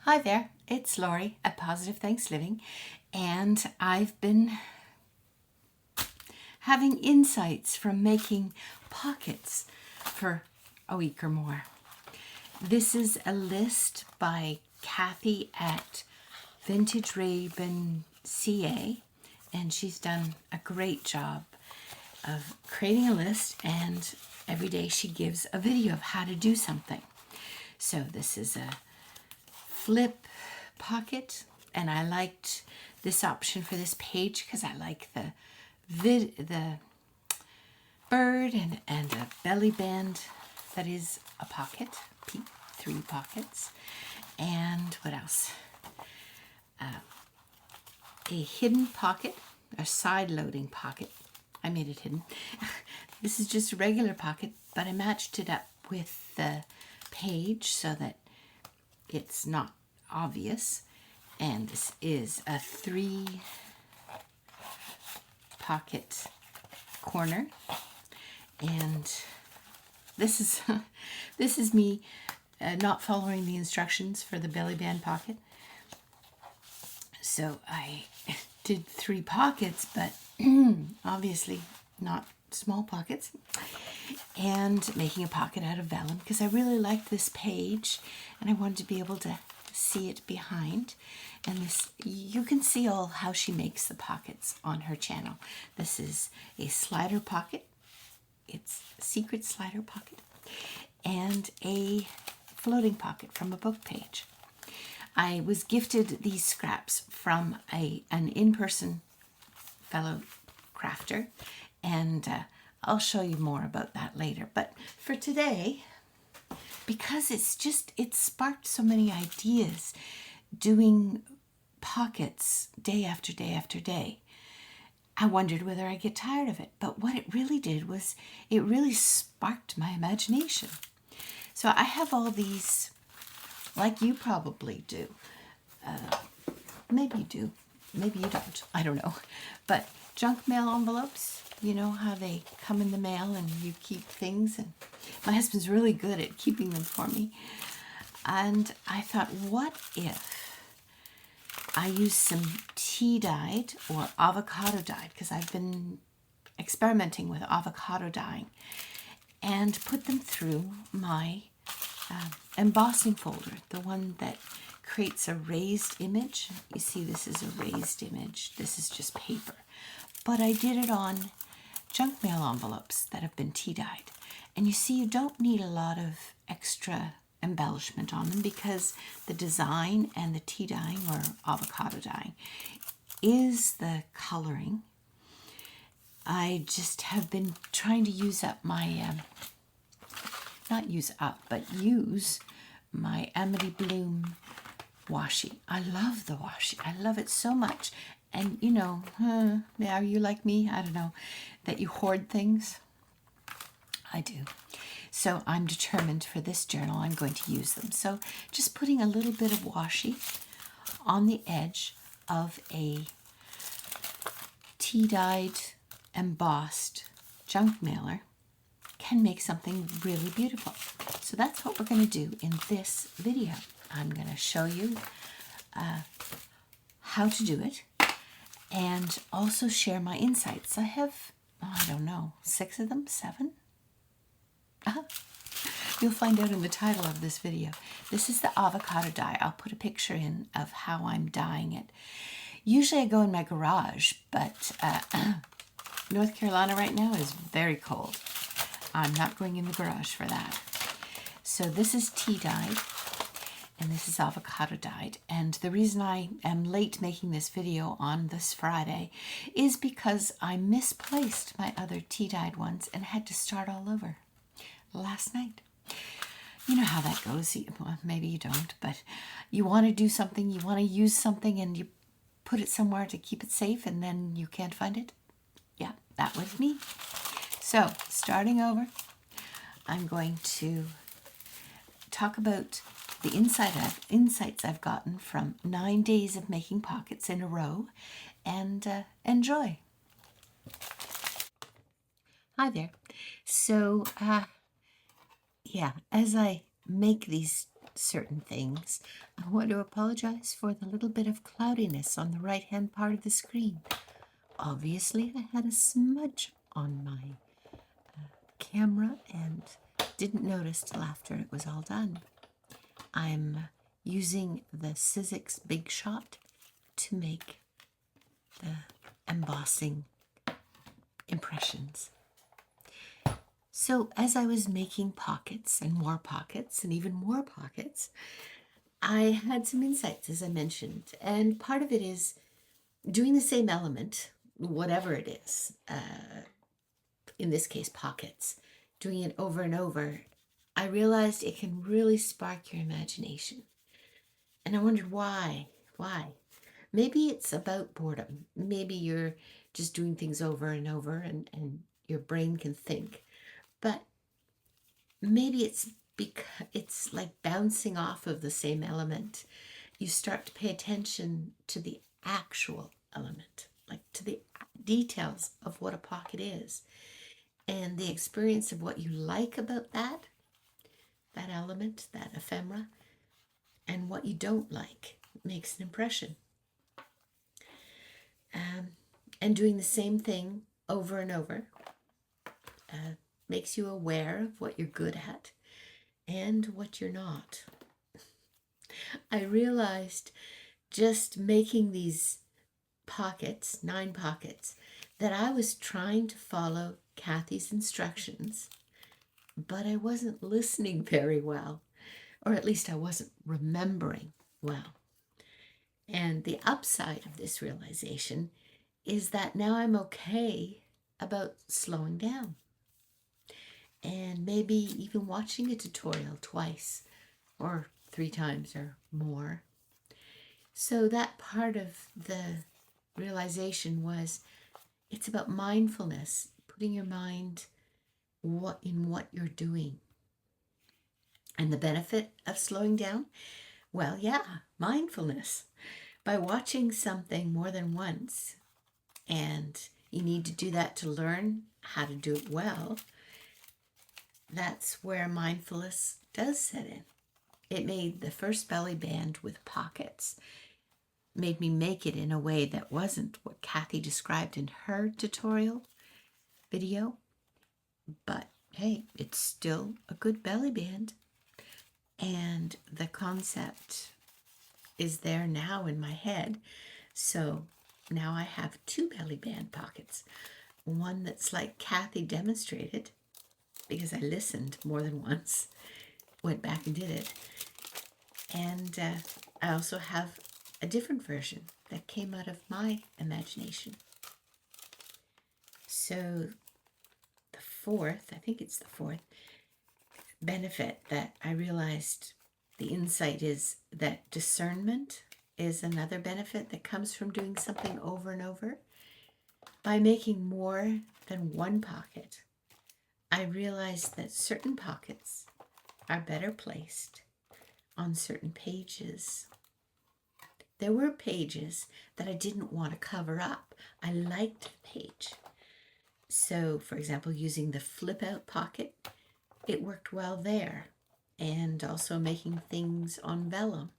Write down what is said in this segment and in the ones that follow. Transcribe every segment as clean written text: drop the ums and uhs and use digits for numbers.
Hi there, it's Laurie at Positive Thanks Living, and I've been having insights from making pockets for a week or more. This is a list by Kathy at Vintage Raven CA, and she's done a great job of creating a list, and every day she gives a video of how to do something. So this is a flip pocket, and I liked this option for this page because I like the bird and a belly band that is a pocket, 3 pockets, and what else? A hidden pocket, a side-loading pocket. I made it hidden. This is just a regular pocket, but I matched it up with the page so that it's not obvious. And this is a 3 pocket corner, and this is this is me not following the instructions for the belly band pocket. So I did 3 pockets, but obviously not small pockets, and making a pocket out of vellum because I really liked this page and I wanted to be able to see it behind. And this, you can see all how she makes the pockets on her channel. This is a slider pocket, it's a secret slider pocket, and a floating pocket from a book page. I was gifted these scraps from an in-person fellow crafter, and I'll show you more about that later. But for today, because it sparked so many ideas doing pockets day after day after day, I wondered whether I'd get tired of it. But what it really did was it really sparked my imagination. So I have all these, like you probably do. Maybe you do, maybe you don't, I don't know. But junk mail envelopes, you know how they come in the mail and you keep things, and my husband's really good at keeping them for me. And I thought, what if I use some tea dyed or avocado dyed, because I've been experimenting with avocado dyeing, and put them through my embossing folder, the one that creates a raised image. You see, this is a raised image. This is just paper. But I did it on junk mail envelopes that have been tea dyed. And you see, you don't need a lot of extra embellishment on them because the design and the tea dyeing or avocado dyeing is the coloring. I just have been trying to use up my, not use up, but use my Amity Bloom washi. I love the washi. I love it so much. And you know, are you like me? I don't know, that you hoard things? I do. So I'm determined for this journal I'm going to use them. So just putting a little bit of washi on the edge of a tea-dyed, embossed junk mailer can make something really beautiful. So that's what we're going to do in this video. I'm going to show you how to do it and also share my insights. I have, I don't know, 6 of them, 7? You'll find out in the title of this video. This is the avocado dye. I'll put a picture in of how I'm dyeing it. Usually I go in my garage, but North Carolina right now is very cold. I'm not going in the garage for that. So this is tea dyed, and this is avocado dyed. And the reason I am late making this video on this Friday is because I misplaced my other tea dyed ones and had to start all over last night. You know how that goes. Well, maybe you don't, but you want to do something, you want to use something, and you put it somewhere to keep it safe, and then you can't find it. Yeah, that was me. So, starting over, I'm going to talk about the insights I've gotten from 9 days of making pockets in a row, and enjoy. Hi there. So, yeah, as I make these certain things. I want to apologize for the little bit of cloudiness on the right-hand part of the screen. Obviously, I had a smudge on my camera and didn't notice till after it was all done. I'm using the Sizzix Big Shot to make the embossing impressions. So as I was making pockets and even more pockets, I had some insights, as I mentioned, and part of it is doing the same element, whatever it is, in this case pockets, doing it over and over. I realized it can really spark your imagination. And I wondered why. Maybe it's about boredom. Maybe you're just doing things over and over and your brain can think. But maybe it's because it's like bouncing off of the same element. You start to pay attention to the actual element, like to the details of what a pocket is, and the experience of what you like about that element, that ephemera, and what you don't like makes an impression. And doing the same thing over and over makes you aware of what you're good at and what you're not. I realized just making these pockets, 9 pockets, that I was trying to follow Kathy's instructions, but I wasn't listening very well, or at least I wasn't remembering well. And the upside of this realization is that now I'm okay about slowing down and maybe even watching a tutorial twice or 3 times or more. So that part of the realization was it's about mindfulness, putting your mind in what you're doing. And the benefit of slowing down? Well, yeah, mindfulness. By watching something more than once, and you need to do that to learn how to do it well, that's where mindfulness does set in. It made the first belly band with pockets, made me make it in a way that wasn't what Kathy described in her tutorial video, but hey, it's still a good belly band, and the concept is there now in my head. So now I have 2 belly band pockets, one that's like Kathy demonstrated, because I listened more than once, went back and did it, and I also have a different version that came out of my imagination. So the fourth, I think it's the fourth benefit that I realized, the insight is that discernment is another benefit that comes from doing something over and over. By making more than one pocket, I realized that certain pockets are better placed on certain pages. There were pages that I didn't want to cover up. I liked the page. So, for example, using the flip out pocket, it worked well there. And also making things on vellum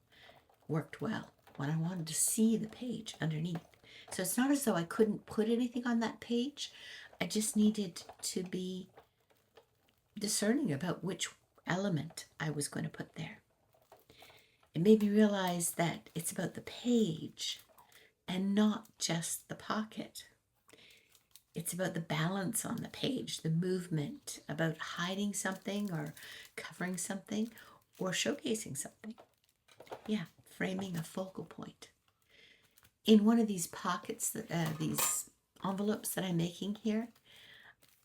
worked well when I wanted to see the page underneath. So it's not as though I couldn't put anything on that page. I just needed to be discerning about which element I was going to put there. It made me realize that it's about the page and not just the pocket. It's about the balance on the page, the movement, about hiding something or covering something or showcasing something. Yeah, framing a focal point. In one of these pockets, these envelopes that I'm making here,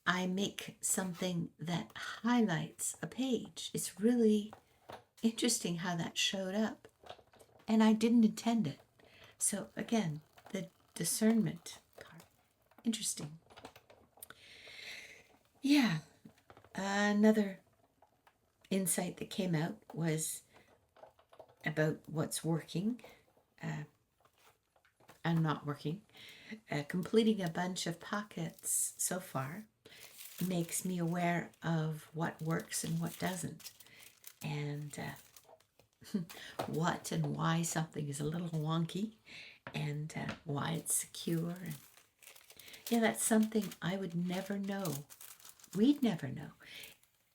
I make something that highlights a page. It's really interesting how that showed up, and I didn't intend it. So again, the discernment part, interesting. Yeah, another insight that came out was about what's working and not working. Completing a bunch of pockets so far makes me aware of what works and what doesn't. And what and why something is a little wonky, and why it's secure. And yeah, that's something I would never know. We'd never know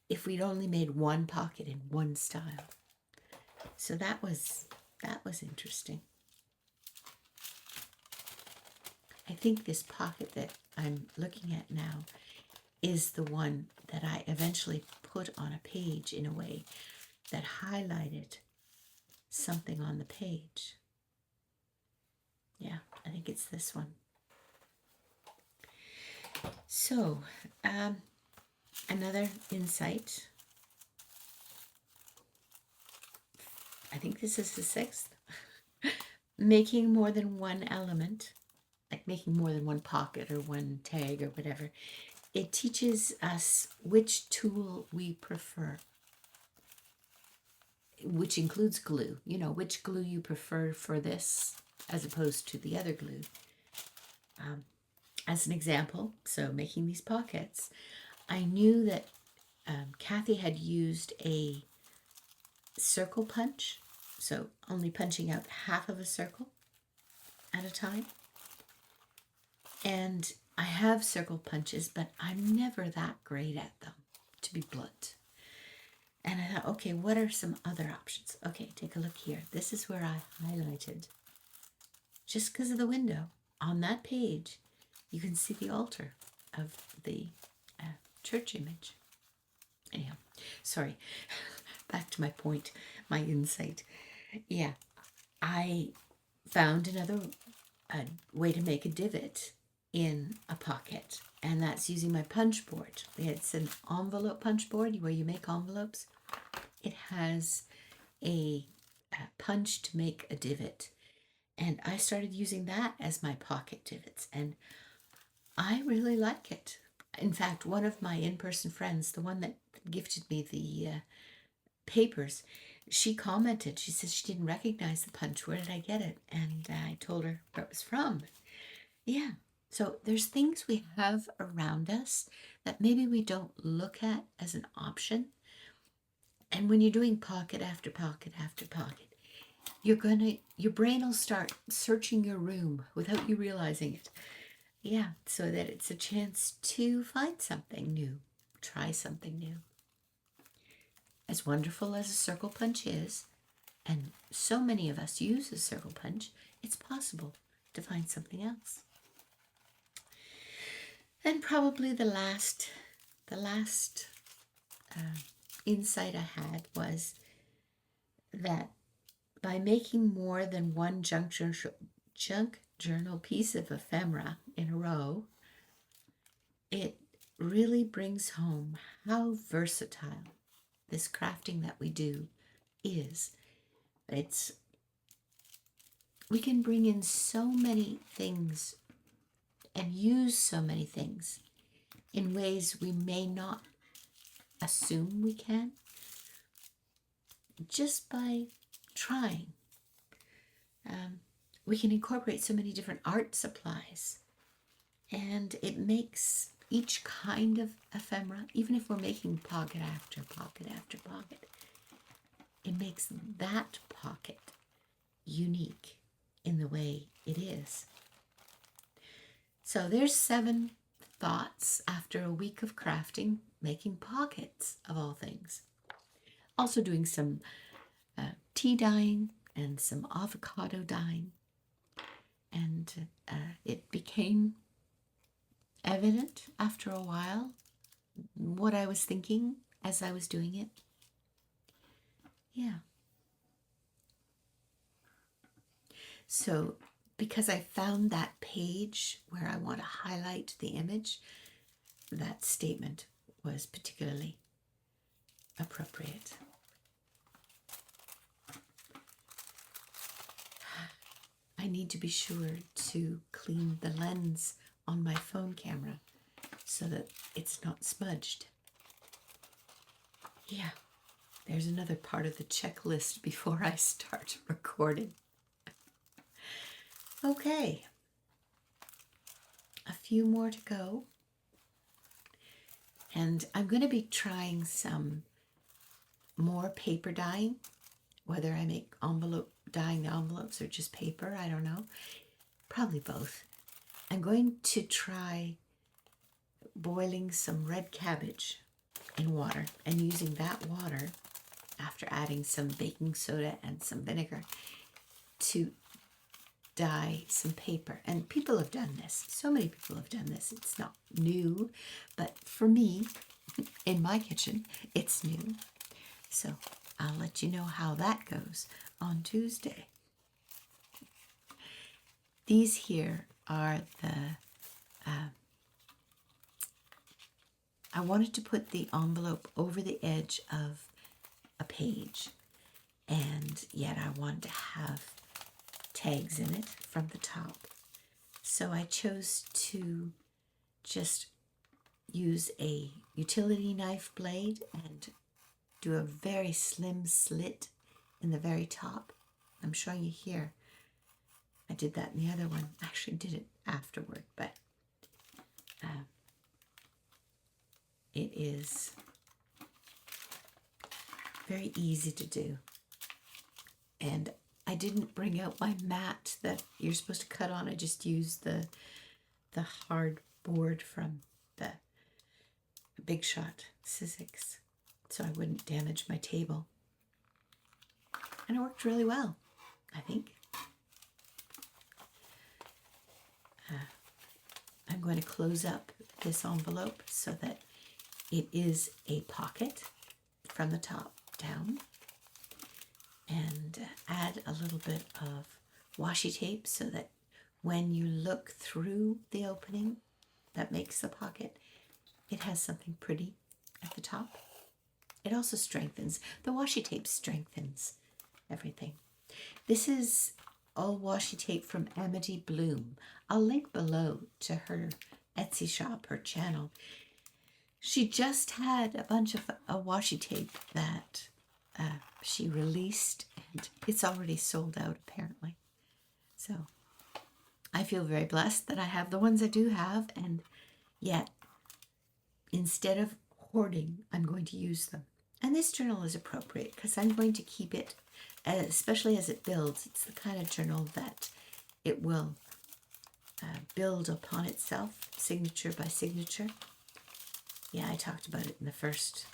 if we'd only made one pocket in one style. So that was interesting. I think this pocket that I'm looking at now is the one that I eventually put on a page in a way that highlighted something on the page. Yeah, I think it's this one. So, another insight. I think this is the 6th. Making more than one element, like making more than one pocket or one tag or whatever, it teaches us which tool we prefer, which includes glue. You know, which glue you prefer for this as opposed to the other glue. As an example, so making these pockets, I knew that Kathy had used a circle punch, so only punching out half of a circle at a time. And I have circle punches, but I'm never that great at them, to be blunt. And I thought, okay, what are some other options? Okay, take a look here. This is where I highlighted, just because of the window. On that page, you can see the altar of the church image. Anyhow, sorry. Back to my point, my insight. Yeah, I found another way to make a divot in a pocket, and that's using my punch board. It's an envelope punch board where you make envelopes. It has a punch to make a divot, and I started using that as my pocket divots, and I really like it. In fact, one of my in-person friends, the one that gifted me the papers, she commented, she says she didn't recognize the punch. Where did I get it? And I told her where it was from. Yeah. So there's things we have around us that maybe we don't look at as an option. And when you're doing pocket after pocket after pocket, your brain will start searching your room without you realizing it. Yeah, so that it's a chance to find something new, try something new. As wonderful as a circle punch is, and so many of us use a circle punch, it's possible to find something else. And probably the last insight I had was that by making more than one junk journal piece of ephemera in a row, it really brings home how versatile this crafting that we do is. We can bring in so many things and use so many things in ways we may not assume we can, just by trying. We can incorporate so many different art supplies, and it makes each kind of ephemera, even if we're making pocket after pocket after pocket, it makes that pocket unique in the way it is. So there's 7 thoughts after a week of crafting, making pockets of all things. Also doing some tea dyeing and some avocado dyeing. And it became evident after a while what I was thinking as I was doing it. Yeah. So because I found that page where I want to highlight the image, that statement was particularly appropriate. I need to be sure to clean the lens on my phone camera so that it's not smudged. Yeah, there's another part of the checklist before I start recording. Okay, a few more to go. And I'm going to be trying some more paper dyeing whether I make dyeing the envelopes or just paper, I don't know. Probably both. I'm going to try boiling some red cabbage in water and using that water after adding some baking soda and some vinegar to dye some paper. And people have done this. So many people have done this. It's not new, but for me, in my kitchen, it's new. So I'll let you know how that goes on Tuesday. These here are I wanted to put the envelope over the edge of a page, and yet I wanted to have tags in it from the top. So I chose to just use a utility knife blade and do a very slim slit in the very top. I'm showing you here. I did that in the other one. I actually did it afterward, but it is very easy to do. And I didn't bring out my mat that you're supposed to cut on. I just used the hard board from the Big Shot Sizzix, so I wouldn't damage my table. And it worked really well, I think. I'm going to close up this envelope so that it is a pocket from the top down, and add a little bit of washi tape so that when you look through the opening that makes the pocket, it has something pretty at the top. It also strengthens. The washi tape strengthens everything. This is all washi tape from Amity Bloom. I'll link below to her Etsy shop, her channel. She just had a bunch of washi tape that she released, and it's already sold out apparently. So I feel very blessed that I have the ones I do have, and yet instead of hoarding, I'm going to use them. And this journal is appropriate because I'm going to keep it, especially as it builds. It's the kind of journal that it will build upon itself, signature by signature. Yeah, I talked about it in the first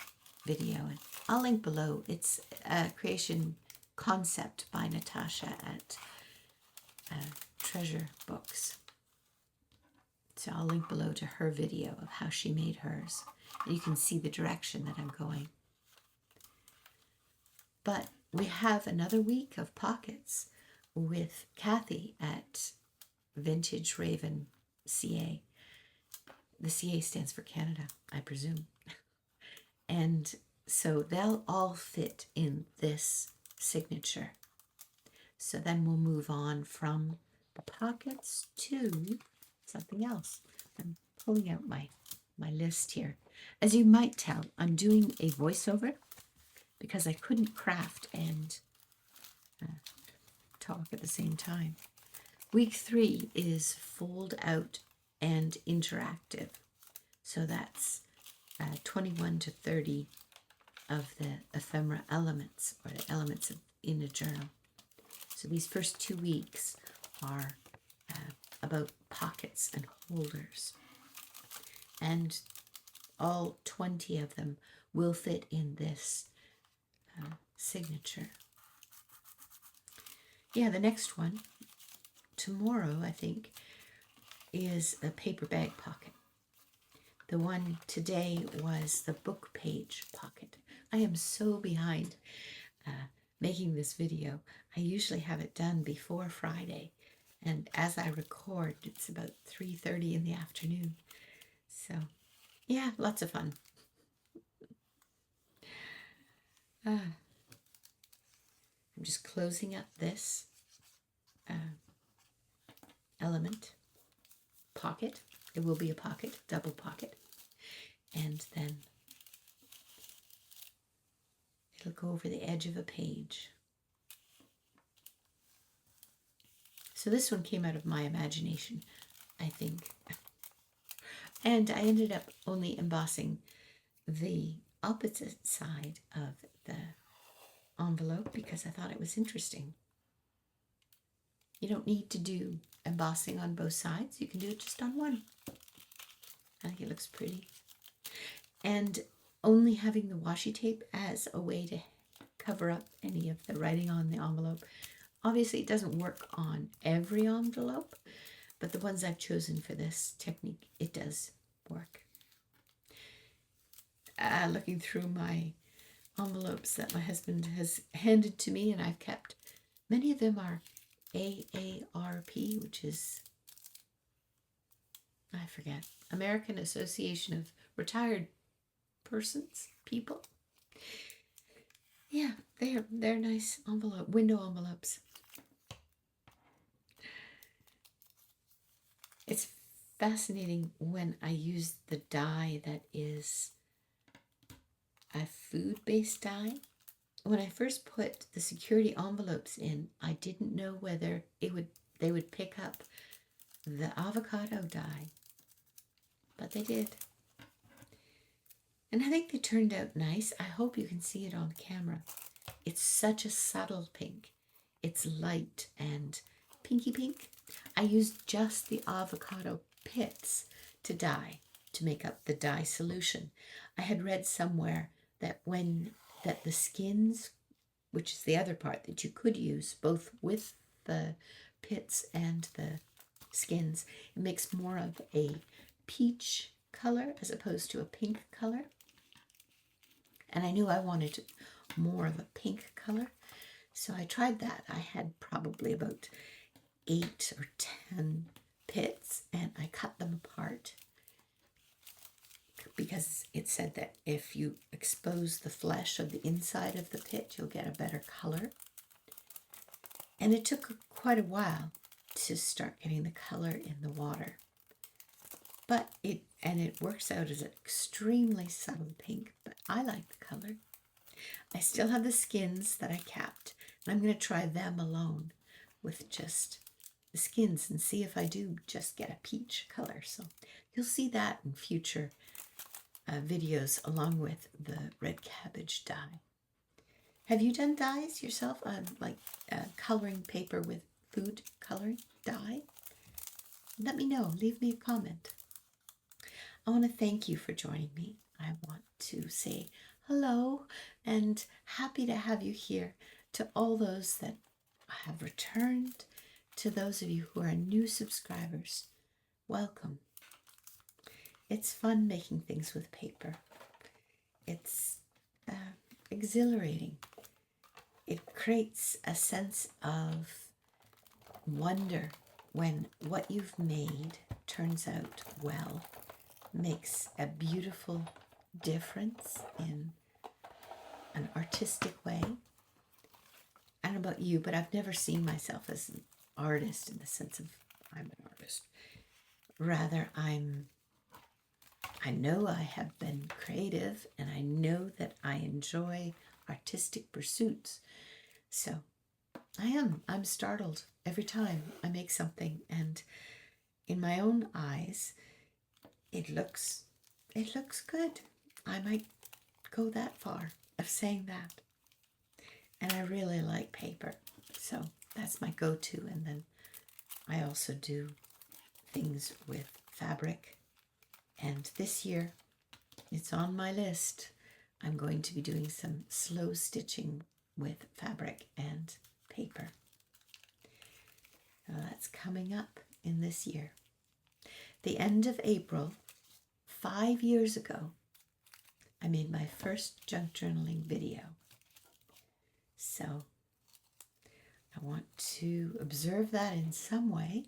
video, and I'll link below. It's a creation concept by Natasha at Treasure Books. So I'll link below to her video of how she made hers. And you can see the direction that I'm going. But we have another week of pockets with Kathy at Vintage Raven CA. The CA stands for Canada, I presume. And so they'll all fit in this signature. So then we'll move on from the pockets to something else. I'm pulling out my list here. As you might tell, I'm doing a voiceover because I couldn't craft and talk at the same time. Week 3 is fold out and interactive. So that's 21 to 30 of the ephemera elements, or the elements in a journal. So these first 2 weeks are about pockets and holders. And all 20 of them will fit in this signature. Yeah, the next one, tomorrow, I think, is a paper bag pocket. The one today was the book page pocket. I am so behind making this video. I usually have it done before Friday, and as I record, it's about 3:30 in the afternoon. So, yeah, lots of fun. I'm just closing up this element pocket. It will be a pocket, double pocket, and then it'll go over the edge of a page. So this one came out of my imagination, I think. And I ended up only embossing the opposite side of the envelope because I thought it was interesting. You don't need to do embossing on both sides. You can do it just on one. I think it looks pretty. And only having the washi tape as a way to cover up any of the writing on the envelope. Obviously, it doesn't work on every envelope, but the ones I've chosen for this technique, it does work. Looking through my envelopes that my husband has handed to me and I've kept, many of them are AARP, which is, I forget, American Association of Retired People. Yeah, they're nice window envelopes. It's fascinating when I use the dye that is a food-based dye. When I first put the security envelopes in, I didn't know whether they would pick up the avocado dye, but they did. And I think they turned out nice. I hope you can see it on camera. It's such a subtle pink. It's light and pinky pink. I used just the avocado pits to dye, to make up the dye solution. I had read somewhere that the skins, which is the other part that you could use, both with the pits and the skins, it makes more of a peach color as opposed to a pink color. And I knew I wanted more of a pink color, so I tried that. I had probably about 8 or 10 pits, and I cut them apart because it said that if you expose the flesh of the inside of the pit, you'll get a better color. And it took quite a while to start getting the color in the water. But it works out as an extremely subtle pink, but I like the color. I still have the skins that I kept, and I'm going to try them alone with just the skins and see if I do just get a peach color. So you'll see that in future videos along with the red cabbage dye. Have you done dyes yourself, like coloring paper with food coloring dye? Let me know. Leave me a comment. I want to thank you for joining me. I want to say hello and happy to have you here. To all those that have returned, to those of you who are new subscribers, welcome. It's fun making things with paper. It's exhilarating. It creates a sense of wonder when what you've made turns out well, makes a beautiful difference in an artistic way. I don't know about you, but I've never seen myself as an artist in the sense of I'm an artist. Rather, I know I have been creative, and I know that I enjoy artistic pursuits. So I'm startled every time I make something, and in my own eyes, it looks good. I might go that far of saying that. And I really like paper, so that's my go-to. And then I also do things with fabric. And this year, it's on my list. I'm going to be doing some slow stitching with fabric and paper. Now that's coming up in this year. The end of April, 5 years ago, I made my first junk journaling video. So I want to observe that in some way.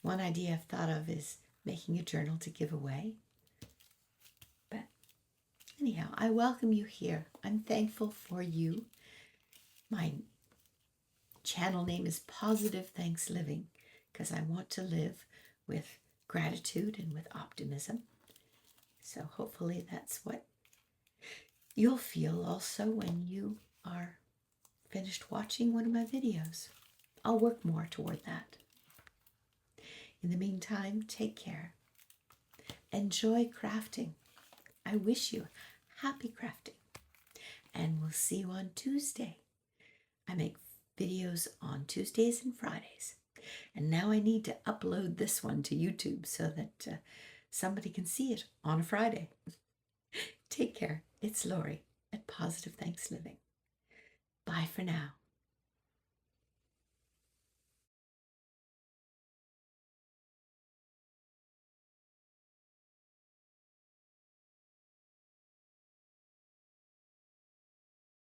One idea I've thought of is making a journal to give away. But anyhow, I welcome you here. I'm thankful for you. My channel name is Positive Thanks Living because I want to live with gratitude and with optimism. So hopefully that's what you'll feel also when you are finished watching one of my videos. I'll work more toward that. In the meantime, take care. Enjoy crafting. I wish you happy crafting. and we'll see you on Tuesday. I make videos on Tuesdays and Fridays. And now I need to upload this one to YouTube so that somebody can see it on a Friday. Take care. It's Lori at Positive Thanks Living. Bye for now.